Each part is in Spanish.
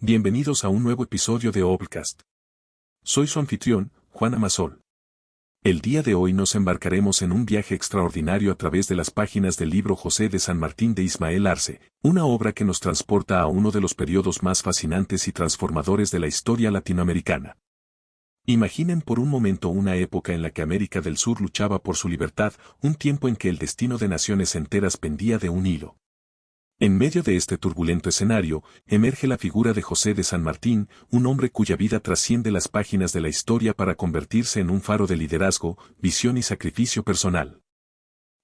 Bienvenidos a un nuevo episodio de Obcast. Soy su anfitrión, Juan Amasol. El día de hoy nos embarcaremos en un viaje extraordinario a través de las páginas del libro José de San Martín de Ismael Arce, una obra que nos transporta a uno de los periodos más fascinantes y transformadores de la historia latinoamericana. Imaginen por un momento una época en la que América del Sur luchaba por su libertad, un tiempo en que el destino de naciones enteras pendía de un hilo. En medio de este turbulento escenario, emerge la figura de José de San Martín, un hombre cuya vida trasciende las páginas de la historia para convertirse en un faro de liderazgo, visión y sacrificio personal.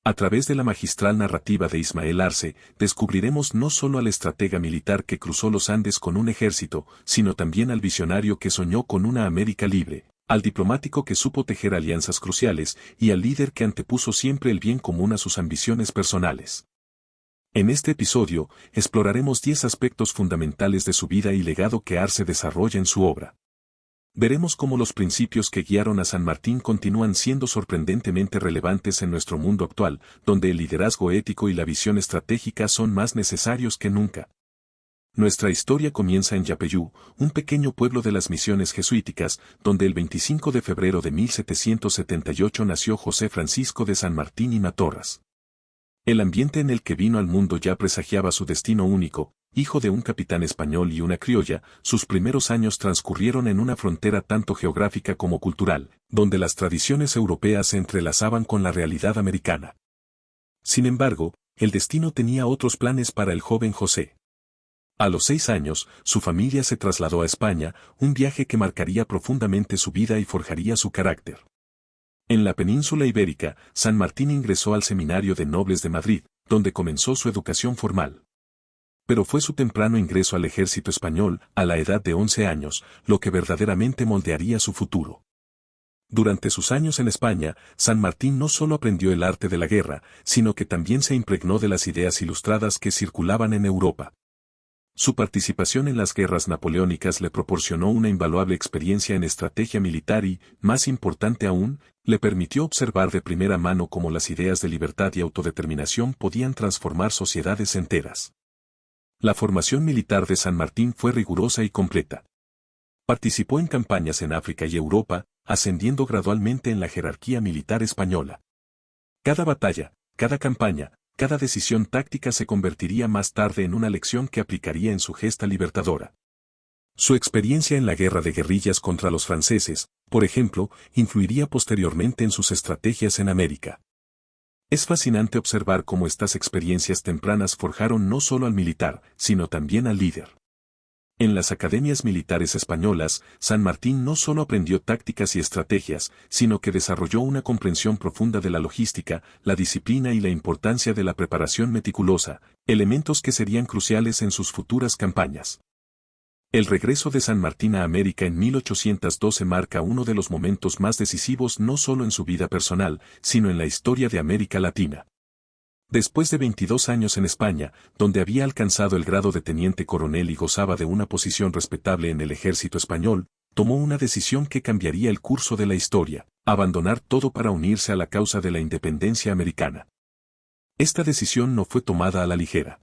A través de la magistral narrativa de Ismael Arce, descubriremos no solo al estratega militar que cruzó los Andes con un ejército, sino también al visionario que soñó con una América libre, al diplomático que supo tejer alianzas cruciales y al líder que antepuso siempre el bien común a sus ambiciones personales. En este episodio, exploraremos 10 aspectos fundamentales de su vida y legado que Arce desarrolla en su obra. Veremos cómo los principios que guiaron a San Martín continúan siendo sorprendentemente relevantes en nuestro mundo actual, donde el liderazgo ético y la visión estratégica son más necesarios que nunca. Nuestra historia comienza en Yapeyú, un pequeño pueblo de las misiones jesuíticas, donde el 25 de febrero de 1778 nació José Francisco de San Martín y Matorras. El ambiente en el que vino al mundo ya presagiaba su destino único. Hijo de un capitán español y una criolla, sus primeros años transcurrieron en una frontera tanto geográfica como cultural, donde las tradiciones europeas se entrelazaban con la realidad americana. Sin embargo, el destino tenía otros planes para el joven José. A los 6 años, su familia se trasladó a España, un viaje que marcaría profundamente su vida y forjaría su carácter. En la península ibérica, San Martín ingresó al Seminario de Nobles de Madrid, donde comenzó su educación formal. Pero fue su temprano ingreso al ejército español, a la edad de 11 años, lo que verdaderamente moldearía su futuro. Durante sus años en España, San Martín no solo aprendió el arte de la guerra, sino que también se impregnó de las ideas ilustradas que circulaban en Europa. Su participación en las guerras napoleónicas le proporcionó una invaluable experiencia en estrategia militar y, más importante aún, le permitió observar de primera mano cómo las ideas de libertad y autodeterminación podían transformar sociedades enteras. La formación militar de San Martín fue rigurosa y completa. Participó en campañas en África y Europa, ascendiendo gradualmente en la jerarquía militar española. Cada batalla, cada campaña, cada decisión táctica se convertiría más tarde en una lección que aplicaría en su gesta libertadora. Su experiencia en la guerra de guerrillas contra los franceses, por ejemplo, influiría posteriormente en sus estrategias en América. Es fascinante observar cómo estas experiencias tempranas forjaron no solo al militar, sino también al líder. En las academias militares españolas, San Martín no solo aprendió tácticas y estrategias, sino que desarrolló una comprensión profunda de la logística, la disciplina y la importancia de la preparación meticulosa, elementos que serían cruciales en sus futuras campañas. El regreso de San Martín a América en 1812 marca uno de los momentos más decisivos no solo en su vida personal, sino en la historia de América Latina. Después de 22 años en España, donde había alcanzado el grado de teniente coronel y gozaba de una posición respetable en el ejército español, tomó una decisión que cambiaría el curso de la historia: abandonar todo para unirse a la causa de la independencia americana. Esta decisión no fue tomada a la ligera.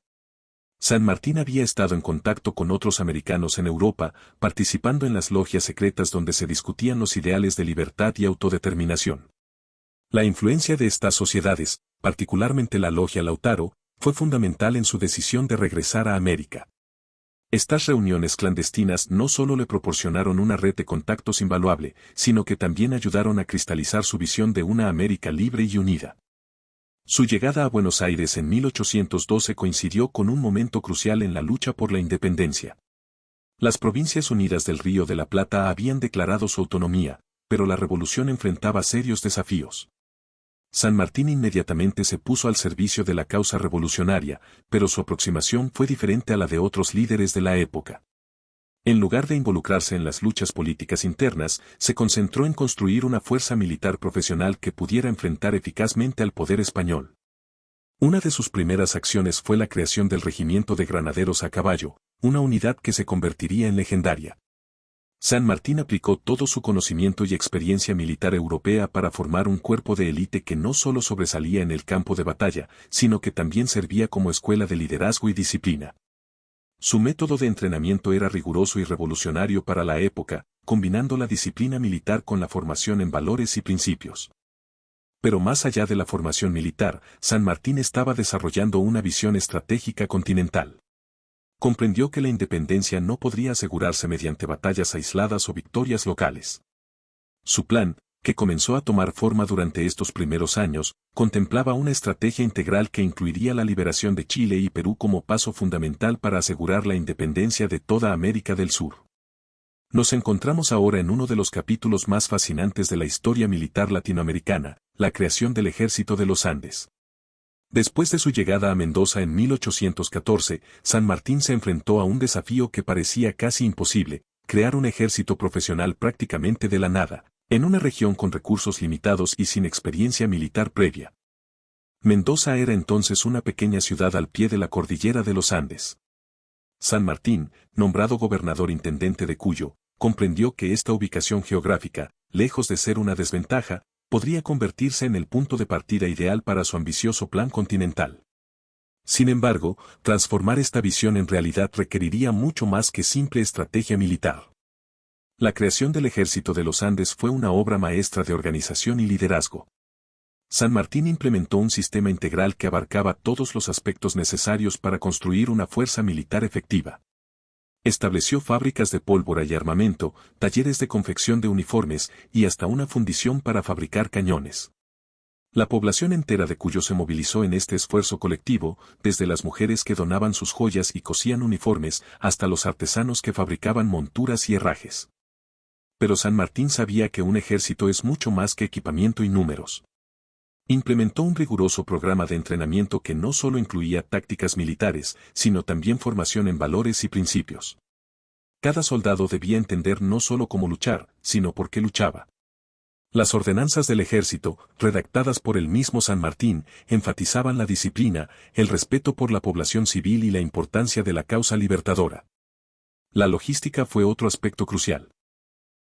San Martín había estado en contacto con otros americanos en Europa, participando en las logias secretas donde se discutían los ideales de libertad y autodeterminación. La influencia de estas sociedades, particularmente la Logia Lautaro, fue fundamental en su decisión de regresar a América. Estas reuniones clandestinas no solo le proporcionaron una red de contactos invaluable, sino que también ayudaron a cristalizar su visión de una América libre y unida. Su llegada a Buenos Aires en 1812 coincidió con un momento crucial en la lucha por la independencia. Las Provincias Unidas del Río de la Plata habían declarado su autonomía, pero la revolución enfrentaba serios desafíos. San Martín inmediatamente se puso al servicio de la causa revolucionaria, pero su aproximación fue diferente a la de otros líderes de la época. En lugar de involucrarse en las luchas políticas internas, se concentró en construir una fuerza militar profesional que pudiera enfrentar eficazmente al poder español. Una de sus primeras acciones fue la creación del Regimiento de Granaderos a Caballo, una unidad que se convertiría en legendaria. San Martín aplicó todo su conocimiento y experiencia militar europea para formar un cuerpo de élite que no solo sobresalía en el campo de batalla, sino que también servía como escuela de liderazgo y disciplina. Su método de entrenamiento era riguroso y revolucionario para la época, combinando la disciplina militar con la formación en valores y principios. Pero más allá de la formación militar, San Martín estaba desarrollando una visión estratégica continental. Comprendió que la independencia no podría asegurarse mediante batallas aisladas o victorias locales. Su plan, que comenzó a tomar forma durante estos primeros años, contemplaba una estrategia integral que incluiría la liberación de Chile y Perú como paso fundamental para asegurar la independencia de toda América del Sur. Nos encontramos ahora en uno de los capítulos más fascinantes de la historia militar latinoamericana, la creación del Ejército de los Andes. Después de su llegada a Mendoza en 1814, San Martín se enfrentó a un desafío que parecía casi imposible, crear un ejército profesional prácticamente de la nada, en una región con recursos limitados y sin experiencia militar previa. Mendoza era entonces una pequeña ciudad al pie de la cordillera de los Andes. San Martín, nombrado gobernador intendente de Cuyo, comprendió que esta ubicación geográfica, lejos de ser una desventaja, podría convertirse en el punto de partida ideal para su ambicioso plan continental. Sin embargo, transformar esta visión en realidad requeriría mucho más que simple estrategia militar. La creación del Ejército de los Andes fue una obra maestra de organización y liderazgo. San Martín implementó un sistema integral que abarcaba todos los aspectos necesarios para construir una fuerza militar efectiva. Estableció fábricas de pólvora y armamento, talleres de confección de uniformes y hasta una fundición para fabricar cañones. La población entera de Cuyo se movilizó en este esfuerzo colectivo, desde las mujeres que donaban sus joyas y cosían uniformes, hasta los artesanos que fabricaban monturas y herrajes. Pero San Martín sabía que un ejército es mucho más que equipamiento y números. Implementó un riguroso programa de entrenamiento que no solo incluía tácticas militares, sino también formación en valores y principios. Cada soldado debía entender no solo cómo luchar, sino por qué luchaba. Las ordenanzas del ejército, redactadas por el mismo San Martín, enfatizaban la disciplina, el respeto por la población civil y la importancia de la causa libertadora. La logística fue otro aspecto crucial.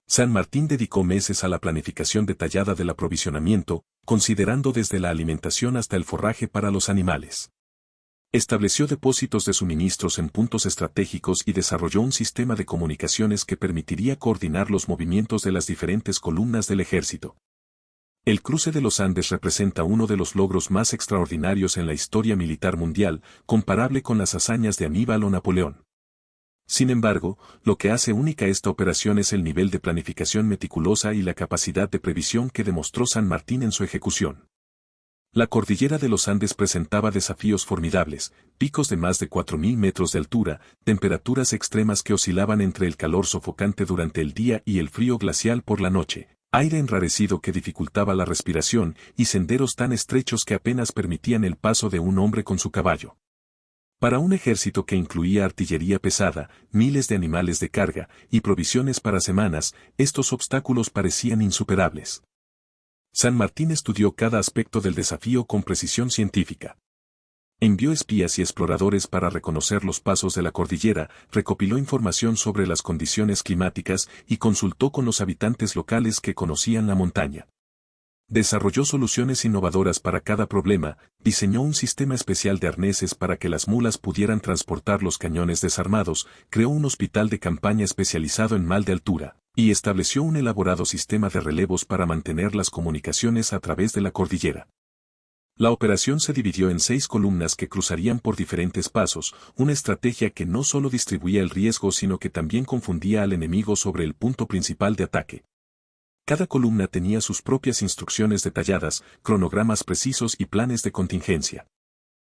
San Martín dedicó meses a la planificación detallada del aprovisionamiento, considerando desde la alimentación hasta el forraje para los animales. Estableció depósitos de suministros en puntos estratégicos y desarrolló un sistema de comunicaciones que permitiría coordinar los movimientos de las diferentes columnas del ejército. El cruce de los Andes representa uno de los logros más extraordinarios en la historia militar mundial, comparable con las hazañas de Aníbal o Napoleón. Sin embargo, lo que hace única esta operación es el nivel de planificación meticulosa y la capacidad de previsión que demostró San Martín en su ejecución. La cordillera de los Andes presentaba desafíos formidables, picos de más de 4.000 metros de altura, temperaturas extremas que oscilaban entre el calor sofocante durante el día y el frío glacial por la noche, aire enrarecido que dificultaba la respiración y senderos tan estrechos que apenas permitían el paso de un hombre con su caballo. Para un ejército que incluía artillería pesada, miles de animales de carga y provisiones para semanas, estos obstáculos parecían insuperables. San Martín estudió cada aspecto del desafío con precisión científica. Envió espías y exploradores para reconocer los pasos de la cordillera, recopiló información sobre las condiciones climáticas y consultó con los habitantes locales que conocían la montaña. Desarrolló soluciones innovadoras para cada problema, diseñó un sistema especial de arneses para que las mulas pudieran transportar los cañones desarmados, creó un hospital de campaña especializado en mal de altura, y estableció un elaborado sistema de relevos para mantener las comunicaciones a través de la cordillera. La operación se dividió en 6 columnas que cruzarían por diferentes pasos, una estrategia que no solo distribuía el riesgo sino que también confundía al enemigo sobre el punto principal de ataque. Cada columna tenía sus propias instrucciones detalladas, cronogramas precisos y planes de contingencia.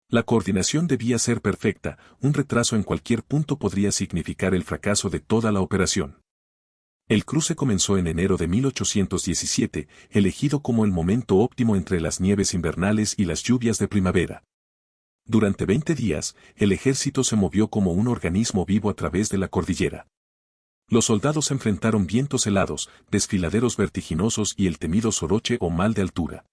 La coordinación debía ser perfecta, un retraso en cualquier punto podría significar el fracaso de toda la operación. El cruce comenzó en enero de 1817, elegido como el momento óptimo entre las nieves invernales y las lluvias de primavera. Durante 20 días, el ejército se movió como un organismo vivo a través de la cordillera. Los soldados enfrentaron vientos helados, desfiladeros vertiginosos y el temido soroche o mal de altura.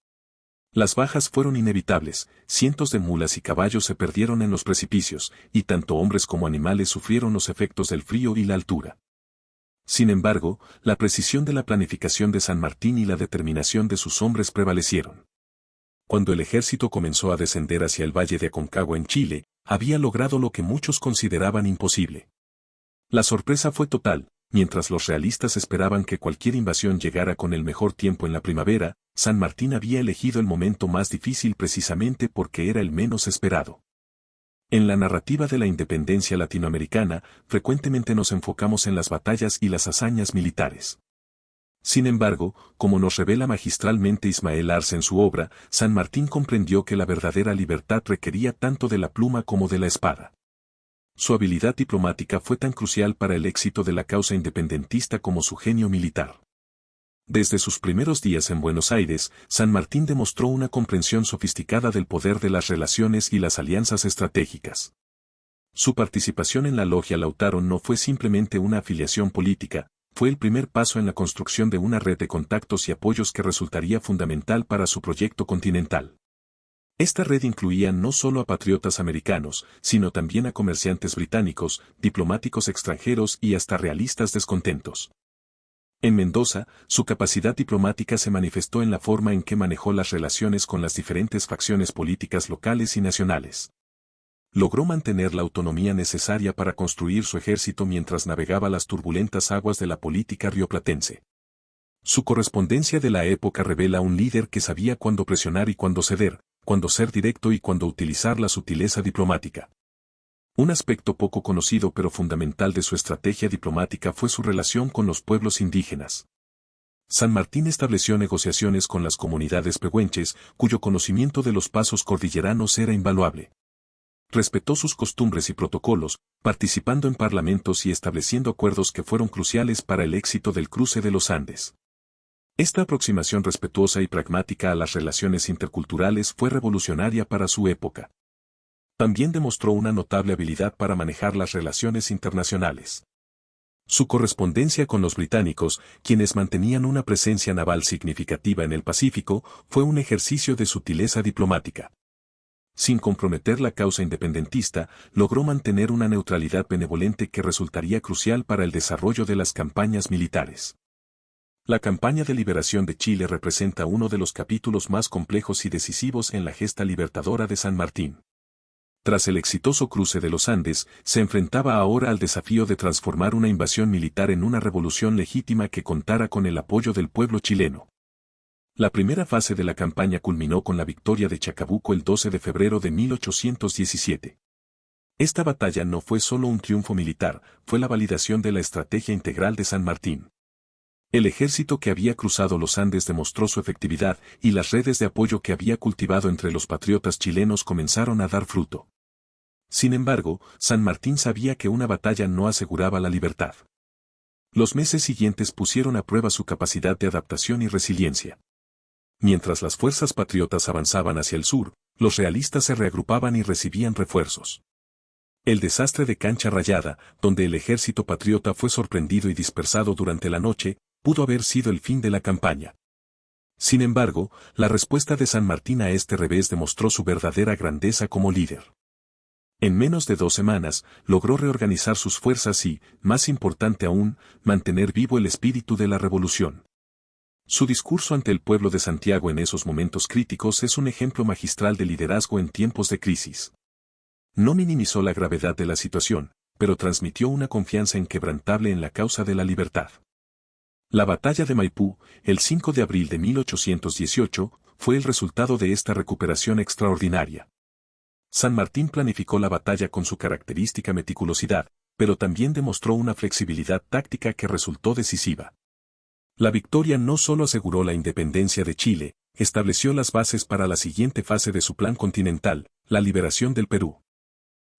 Las bajas fueron inevitables, cientos de mulas y caballos se perdieron en los precipicios, y tanto hombres como animales sufrieron los efectos del frío y la altura. Sin embargo, la precisión de la planificación de San Martín y la determinación de sus hombres prevalecieron. Cuando el ejército comenzó a descender hacia el valle de Aconcagua en Chile, había logrado lo que muchos consideraban imposible. La sorpresa fue total. Mientras los realistas esperaban que cualquier invasión llegara con el mejor tiempo en la primavera, San Martín había elegido el momento más difícil precisamente porque era el menos esperado. En la narrativa de la independencia latinoamericana, frecuentemente nos enfocamos en las batallas y las hazañas militares. Sin embargo, como nos revela magistralmente Ismael Arce en su obra, San Martín comprendió que la verdadera libertad requería tanto de la pluma como de la espada. Su habilidad diplomática fue tan crucial para el éxito de la causa independentista como su genio militar. Desde sus primeros días en Buenos Aires, San Martín demostró una comprensión sofisticada del poder de las relaciones y las alianzas estratégicas. Su participación en la Logia Lautaro no fue simplemente una afiliación política, fue el primer paso en la construcción de una red de contactos y apoyos que resultaría fundamental para su proyecto continental. Esta red incluía no solo a patriotas americanos, sino también a comerciantes británicos, diplomáticos extranjeros y hasta realistas descontentos. En Mendoza, su capacidad diplomática se manifestó en la forma en que manejó las relaciones con las diferentes facciones políticas locales y nacionales. Logró mantener la autonomía necesaria para construir su ejército mientras navegaba las turbulentas aguas de la política rioplatense. Su correspondencia de la época revela un líder que sabía cuándo presionar y cuándo ceder, cuándo ser directo y cuándo utilizar la sutileza diplomática. Un aspecto poco conocido pero fundamental de su estrategia diplomática fue su relación con los pueblos indígenas. San Martín estableció negociaciones con las comunidades pehuenches, cuyo conocimiento de los pasos cordilleranos era invaluable. Respetó sus costumbres y protocolos, participando en parlamentos y estableciendo acuerdos que fueron cruciales para el éxito del cruce de los Andes. Esta aproximación respetuosa y pragmática a las relaciones interculturales fue revolucionaria para su época. También demostró una notable habilidad para manejar las relaciones internacionales. Su correspondencia con los británicos, quienes mantenían una presencia naval significativa en el Pacífico, fue un ejercicio de sutileza diplomática. Sin comprometer la causa independentista, logró mantener una neutralidad benevolente que resultaría crucial para el desarrollo de las campañas militares. La campaña de liberación de Chile representa uno de los capítulos más complejos y decisivos en la gesta libertadora de San Martín. Tras el exitoso cruce de los Andes, se enfrentaba ahora al desafío de transformar una invasión militar en una revolución legítima que contara con el apoyo del pueblo chileno. La primera fase de la campaña culminó con la victoria de Chacabuco el 12 de febrero de 1817. Esta batalla no fue solo un triunfo militar, fue la validación de la estrategia integral de San Martín. El ejército que había cruzado los Andes demostró su efectividad y las redes de apoyo que había cultivado entre los patriotas chilenos comenzaron a dar fruto. Sin embargo, San Martín sabía que una batalla no aseguraba la libertad. Los meses siguientes pusieron a prueba su capacidad de adaptación y resiliencia. Mientras las fuerzas patriotas avanzaban hacia el sur, los realistas se reagrupaban y recibían refuerzos. El desastre de Cancha Rayada, donde el ejército patriota fue sorprendido y dispersado durante la noche, pudo haber sido el fin de la campaña. Sin embargo, la respuesta de San Martín a este revés demostró su verdadera grandeza como líder. En menos de 2 semanas, logró reorganizar sus fuerzas y, más importante aún, mantener vivo el espíritu de la revolución. Su discurso ante el pueblo de Santiago en esos momentos críticos es un ejemplo magistral de liderazgo en tiempos de crisis. No minimizó la gravedad de la situación, pero transmitió una confianza inquebrantable en la causa de la libertad. La batalla de Maipú, el 5 de abril de 1818, fue el resultado de esta recuperación extraordinaria. San Martín planificó la batalla con su característica meticulosidad, pero también demostró una flexibilidad táctica que resultó decisiva. La victoria no solo aseguró la independencia de Chile, estableció las bases para la siguiente fase de su plan continental, la liberación del Perú.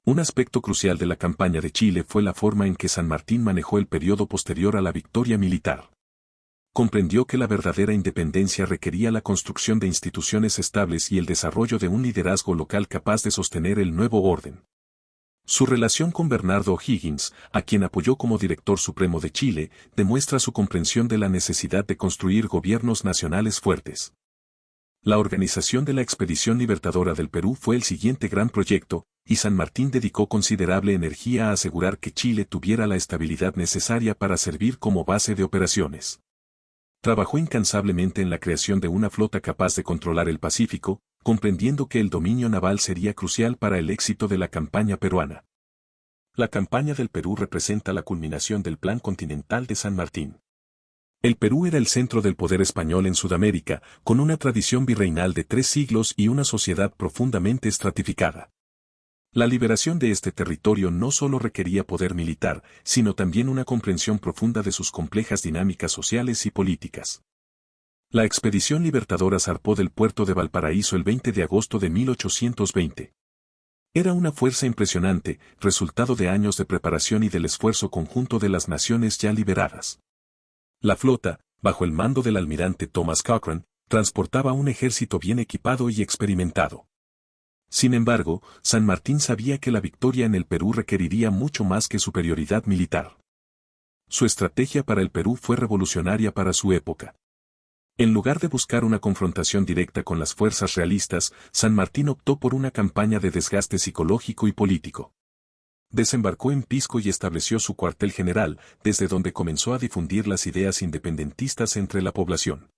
Un aspecto crucial de la campaña de Chile fue la forma en que San Martín manejó el periodo posterior a la victoria militar. Comprendió que la verdadera independencia requería la construcción de instituciones estables y el desarrollo de un liderazgo local capaz de sostener el nuevo orden. Su relación con Bernardo O'Higgins, a quien apoyó como director supremo de Chile, demuestra su comprensión de la necesidad de construir gobiernos nacionales fuertes. La organización de la Expedición Libertadora del Perú fue el siguiente gran proyecto, y San Martín dedicó considerable energía a asegurar que Chile tuviera la estabilidad necesaria para servir como base de operaciones. Trabajó incansablemente en la creación de una flota capaz de controlar el Pacífico, comprendiendo que el dominio naval sería crucial para el éxito de la campaña peruana. La campaña del Perú representa la culminación del Plan Continental de San Martín. El Perú era el centro del poder español en Sudamérica, con una tradición virreinal de 3 siglos y una sociedad profundamente estratificada. La liberación de este territorio no solo requería poder militar, sino también una comprensión profunda de sus complejas dinámicas sociales y políticas. La expedición libertadora zarpó del puerto de Valparaíso el 20 de agosto de 1820. Era una fuerza impresionante, resultado de años de preparación y del esfuerzo conjunto de las naciones ya liberadas. La flota, bajo el mando del almirante Thomas Cochrane, transportaba un ejército bien equipado y experimentado. Sin embargo, San Martín sabía que la victoria en el Perú requeriría mucho más que superioridad militar. Su estrategia para el Perú fue revolucionaria para su época. En lugar de buscar una confrontación directa con las fuerzas realistas, San Martín optó por una campaña de desgaste psicológico y político. Desembarcó en Pisco y estableció su cuartel general, desde donde comenzó a difundir las ideas independentistas entre la población.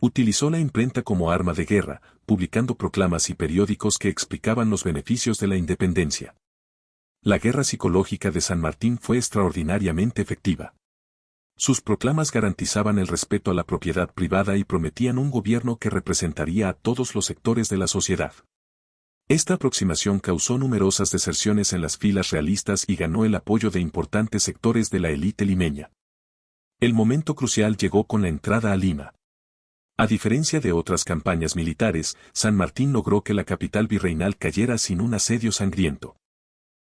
Utilizó la imprenta como arma de guerra, publicando proclamas y periódicos que explicaban los beneficios de la independencia. La guerra psicológica de San Martín fue extraordinariamente efectiva. Sus proclamas garantizaban el respeto a la propiedad privada y prometían un gobierno que representaría a todos los sectores de la sociedad. Esta aproximación causó numerosas deserciones en las filas realistas y ganó el apoyo de importantes sectores de la élite limeña. El momento crucial llegó con la entrada a Lima. A diferencia de otras campañas militares, San Martín logró que la capital virreinal cayera sin un asedio sangriento.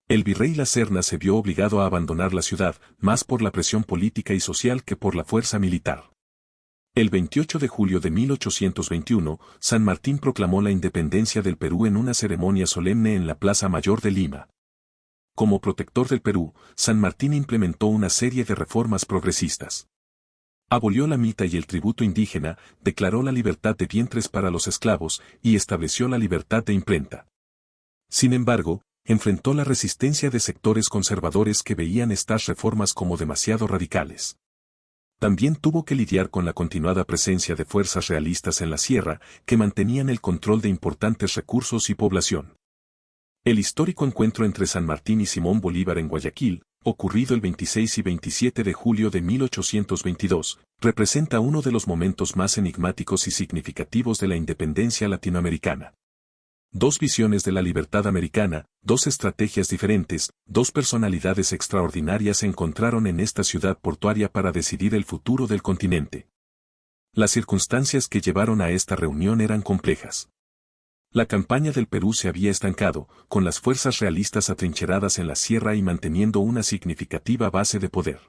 El virrey La Serna se vio obligado a abandonar la ciudad, más por la presión política y social que por la fuerza militar. El 28 de julio de 1821, San Martín proclamó la independencia del Perú en una ceremonia solemne en la Plaza Mayor de Lima. Como protector del Perú, San Martín implementó una serie de reformas progresistas. Abolió la mita y el tributo indígena, declaró la libertad de vientres para los esclavos y estableció la libertad de imprenta. Sin embargo, enfrentó la resistencia de sectores conservadores que veían estas reformas como demasiado radicales. También tuvo que lidiar con la continuada presencia de fuerzas realistas en la sierra, que mantenían el control de importantes recursos y población. El histórico encuentro entre San Martín y Simón Bolívar en Guayaquil, ocurrido el 26 y 27 de julio de 1822, representa uno de los momentos más enigmáticos y significativos de la independencia latinoamericana. Dos visiones de la libertad americana, dos estrategias diferentes, dos personalidades extraordinarias se encontraron en esta ciudad portuaria para decidir el futuro del continente. Las circunstancias que llevaron a esta reunión eran complejas. La campaña del Perú se había estancado, con las fuerzas realistas atrincheradas en la sierra y manteniendo una significativa base de poder.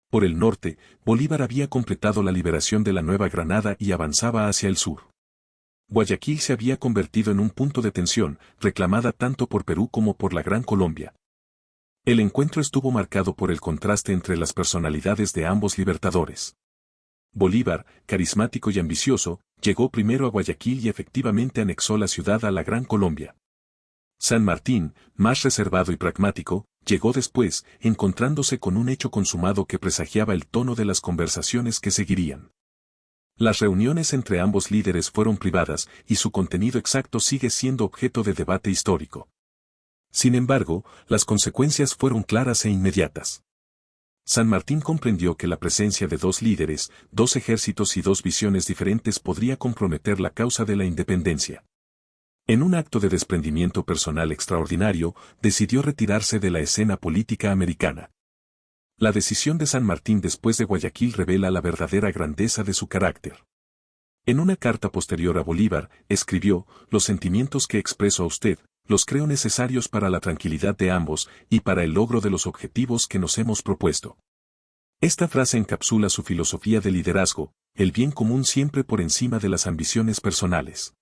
Por el norte, Bolívar había completado la liberación de la Nueva Granada y avanzaba hacia el sur. Guayaquil se había convertido en un punto de tensión, reclamada tanto por Perú como por la Gran Colombia. El encuentro estuvo marcado por el contraste entre las personalidades de ambos libertadores. Bolívar, carismático y ambicioso, llegó primero a Guayaquil y efectivamente anexó la ciudad a la Gran Colombia. San Martín, más reservado y pragmático, llegó después, encontrándose con un hecho consumado que presagiaba el tono de las conversaciones que seguirían. Las reuniones entre ambos líderes fueron privadas y su contenido exacto sigue siendo objeto de debate histórico. Sin embargo, las consecuencias fueron claras e inmediatas. San Martín comprendió que la presencia de dos líderes, dos ejércitos y dos visiones diferentes podría comprometer la causa de la independencia. En un acto de desprendimiento personal extraordinario, decidió retirarse de la escena política americana. La decisión de San Martín después de Guayaquil revela la verdadera grandeza de su carácter. En una carta posterior a Bolívar, escribió: «Los sentimientos que expreso a usted, los creo necesarios para la tranquilidad de ambos y para el logro de los objetivos que nos hemos propuesto». Esta frase encapsula su filosofía de liderazgo, el bien común siempre por encima de las ambiciones personales.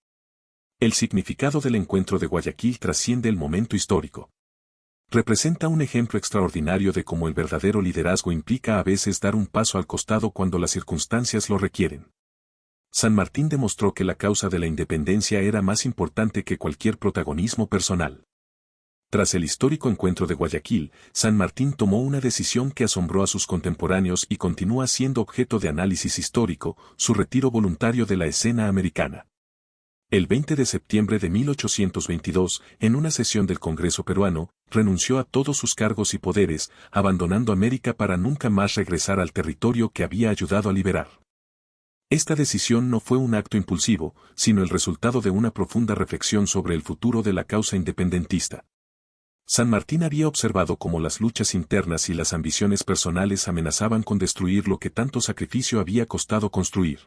El significado del encuentro de Guayaquil trasciende el momento histórico. Representa un ejemplo extraordinario de cómo el verdadero liderazgo implica a veces dar un paso al costado cuando las circunstancias lo requieren. San Martín demostró que la causa de la independencia era más importante que cualquier protagonismo personal. Tras el histórico encuentro de Guayaquil, San Martín tomó una decisión que asombró a sus contemporáneos y continúa siendo objeto de análisis histórico: su retiro voluntario de la escena americana. El 20 de septiembre de 1822, en una sesión del Congreso peruano, renunció a todos sus cargos y poderes, abandonando América para nunca más regresar al territorio que había ayudado a liberar. Esta decisión no fue un acto impulsivo, sino el resultado de una profunda reflexión sobre el futuro de la causa independentista. San Martín había observado cómo las luchas internas y las ambiciones personales amenazaban con destruir lo que tanto sacrificio había costado construir.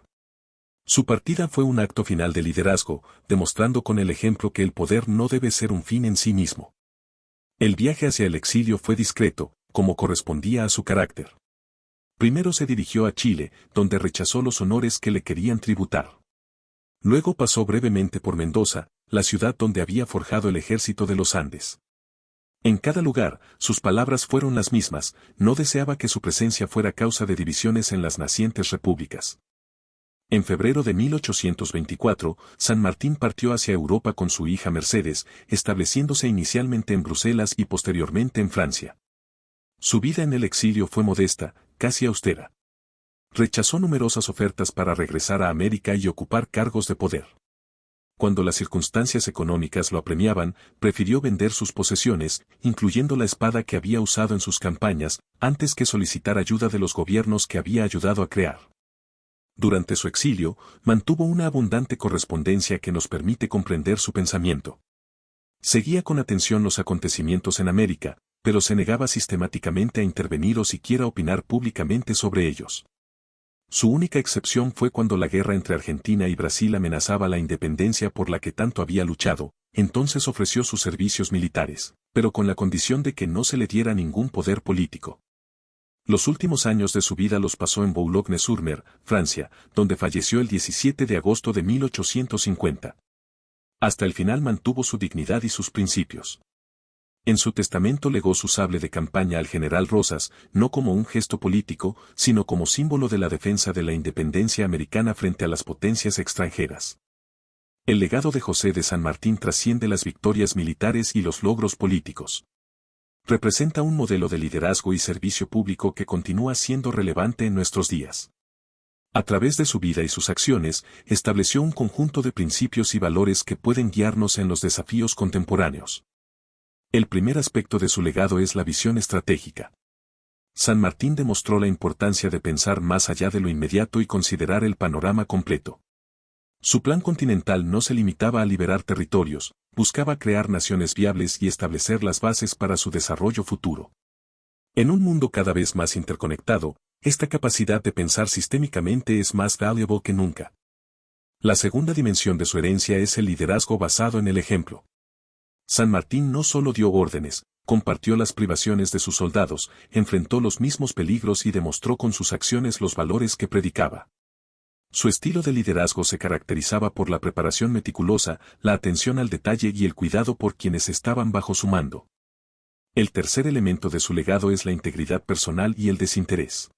Su partida fue un acto final de liderazgo, demostrando con el ejemplo que el poder no debe ser un fin en sí mismo. El viaje hacia el exilio fue discreto, como correspondía a su carácter. Primero se dirigió a Chile, donde rechazó los honores que le querían tributar. Luego pasó brevemente por Mendoza, la ciudad donde había forjado el ejército de los Andes. En cada lugar, sus palabras fueron las mismas: no deseaba que su presencia fuera causa de divisiones en las nacientes repúblicas. En febrero de 1824, San Martín partió hacia Europa con su hija Mercedes, estableciéndose inicialmente en Bruselas y posteriormente en Francia. Su vida en el exilio fue modesta, casi austera. Rechazó numerosas ofertas para regresar a América y ocupar cargos de poder. Cuando las circunstancias económicas lo apremiaban, prefirió vender sus posesiones, incluyendo la espada que había usado en sus campañas, antes que solicitar ayuda de los gobiernos que había ayudado a crear. Durante su exilio, mantuvo una abundante correspondencia que nos permite comprender su pensamiento. Seguía con atención los acontecimientos en América, pero se negaba sistemáticamente a intervenir o siquiera opinar públicamente sobre ellos. Su única excepción fue cuando la guerra entre Argentina y Brasil amenazaba la independencia por la que tanto había luchado. Entonces ofreció sus servicios militares, pero con la condición de que no se le diera ningún poder político. Los últimos años de su vida los pasó en Boulogne-sur-Mer, Francia, donde falleció el 17 de agosto de 1850. Hasta el final mantuvo su dignidad y sus principios. En su testamento legó su sable de campaña al general Rosas, no como un gesto político, sino como símbolo de la defensa de la independencia americana frente a las potencias extranjeras. El legado de José de San Martín trasciende las victorias militares y los logros políticos. Representa un modelo de liderazgo y servicio público que continúa siendo relevante en nuestros días. A través de su vida y sus acciones, estableció un conjunto de principios y valores que pueden guiarnos en los desafíos contemporáneos. El primer aspecto de su legado es la visión estratégica. San Martín demostró la importancia de pensar más allá de lo inmediato y considerar el panorama completo. Su plan continental no se limitaba a liberar territorios, buscaba crear naciones viables y establecer las bases para su desarrollo futuro. En un mundo cada vez más interconectado, esta capacidad de pensar sistémicamente es más valuable que nunca. La segunda dimensión de su herencia es el liderazgo basado en el ejemplo. San Martín no solo dio órdenes, compartió las privaciones de sus soldados, enfrentó los mismos peligros y demostró con sus acciones los valores que predicaba. Su estilo de liderazgo se caracterizaba por la preparación meticulosa, la atención al detalle y el cuidado por quienes estaban bajo su mando. El tercer elemento de su legado es la integridad personal y el desinterés.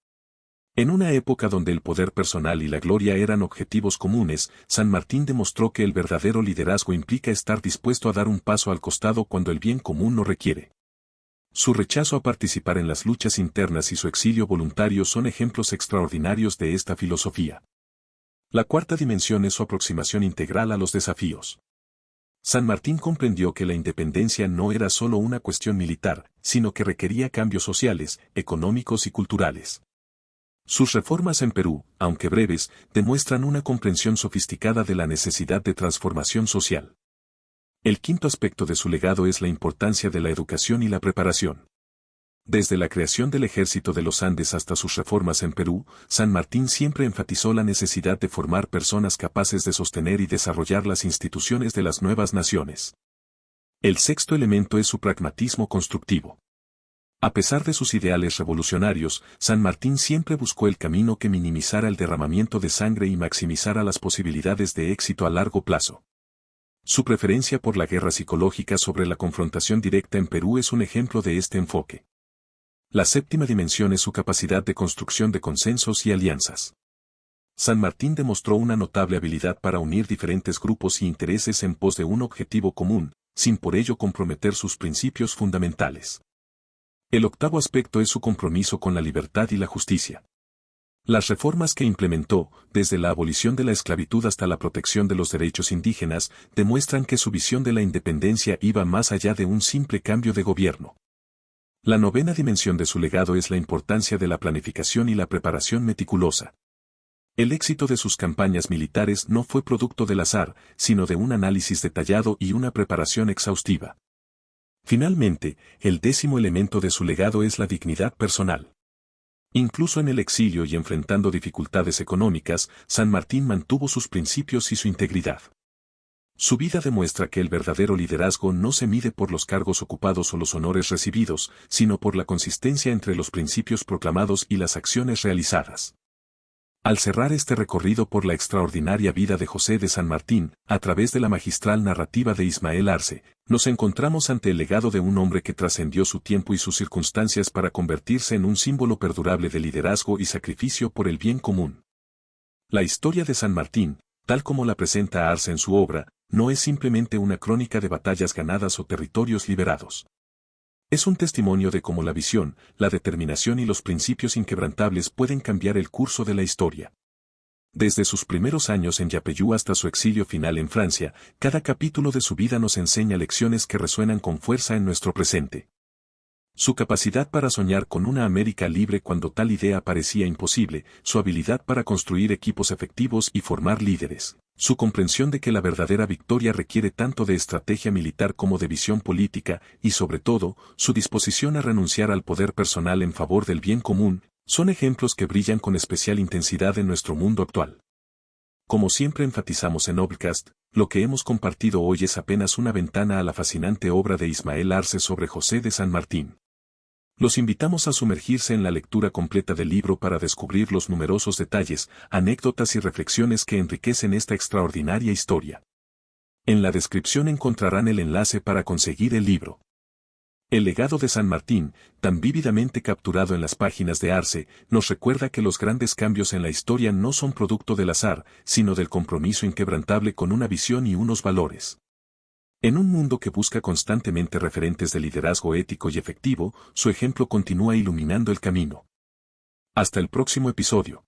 En una época donde el poder personal y la gloria eran objetivos comunes, San Martín demostró que el verdadero liderazgo implica estar dispuesto a dar un paso al costado cuando el bien común lo requiere. Su rechazo a participar en las luchas internas y su exilio voluntario son ejemplos extraordinarios de esta filosofía. La cuarta dimensión es su aproximación integral a los desafíos. San Martín comprendió que la independencia no era solo una cuestión militar, sino que requería cambios sociales, económicos y culturales. Sus reformas en Perú, aunque breves, demuestran una comprensión sofisticada de la necesidad de transformación social. El quinto aspecto de su legado es la importancia de la educación y la preparación. Desde la creación del Ejército de los Andes hasta sus reformas en Perú, San Martín siempre enfatizó la necesidad de formar personas capaces de sostener y desarrollar las instituciones de las nuevas naciones. El sexto elemento es su pragmatismo constructivo. A pesar de sus ideales revolucionarios, San Martín siempre buscó el camino que minimizara el derramamiento de sangre y maximizara las posibilidades de éxito a largo plazo. Su preferencia por la guerra psicológica sobre la confrontación directa en Perú es un ejemplo de este enfoque. La séptima dimensión es su capacidad de construcción de consensos y alianzas. San Martín demostró una notable habilidad para unir diferentes grupos y intereses en pos de un objetivo común, sin por ello comprometer sus principios fundamentales. El octavo aspecto es su compromiso con la libertad y la justicia. Las reformas que implementó, desde la abolición de la esclavitud hasta la protección de los derechos indígenas, demuestran que su visión de la independencia iba más allá de un simple cambio de gobierno. La novena dimensión de su legado es la importancia de la planificación y la preparación meticulosa. El éxito de sus campañas militares no fue producto del azar, sino de un análisis detallado y una preparación exhaustiva. Finalmente, el décimo elemento de su legado es la dignidad personal. Incluso en el exilio y enfrentando dificultades económicas, San Martín mantuvo sus principios y su integridad. Su vida demuestra que el verdadero liderazgo no se mide por los cargos ocupados o los honores recibidos, sino por la consistencia entre los principios proclamados y las acciones realizadas. Al cerrar este recorrido por la extraordinaria vida de José de San Martín, a través de la magistral narrativa de Ismael Arce, nos encontramos ante el legado de un hombre que trascendió su tiempo y sus circunstancias para convertirse en un símbolo perdurable de liderazgo y sacrificio por el bien común. La historia de San Martín, tal como la presenta Arce en su obra, no es simplemente una crónica de batallas ganadas o territorios liberados. Es un testimonio de cómo la visión, la determinación y los principios inquebrantables pueden cambiar el curso de la historia. Desde sus primeros años en Yapeyú hasta su exilio final en Francia, cada capítulo de su vida nos enseña lecciones que resuenan con fuerza en nuestro presente. Su capacidad para soñar con una América libre cuando tal idea parecía imposible, su habilidad para construir equipos efectivos y formar líderes, su comprensión de que la verdadera victoria requiere tanto de estrategia militar como de visión política, y sobre todo, su disposición a renunciar al poder personal en favor del bien común, son ejemplos que brillan con especial intensidad en nuestro mundo actual. Como siempre enfatizamos en Obcast, lo que hemos compartido hoy es apenas una ventana a la fascinante obra de Ismael Arce sobre José de San Martín. Los invitamos a sumergirse en la lectura completa del libro para descubrir los numerosos detalles, anécdotas y reflexiones que enriquecen esta extraordinaria historia. En la descripción encontrarán el enlace para conseguir el libro. El legado de San Martín, tan vívidamente capturado en las páginas de Arce, nos recuerda que los grandes cambios en la historia no son producto del azar, sino del compromiso inquebrantable con una visión y unos valores. En un mundo que busca constantemente referentes de liderazgo ético y efectivo, su ejemplo continúa iluminando el camino. Hasta el próximo episodio.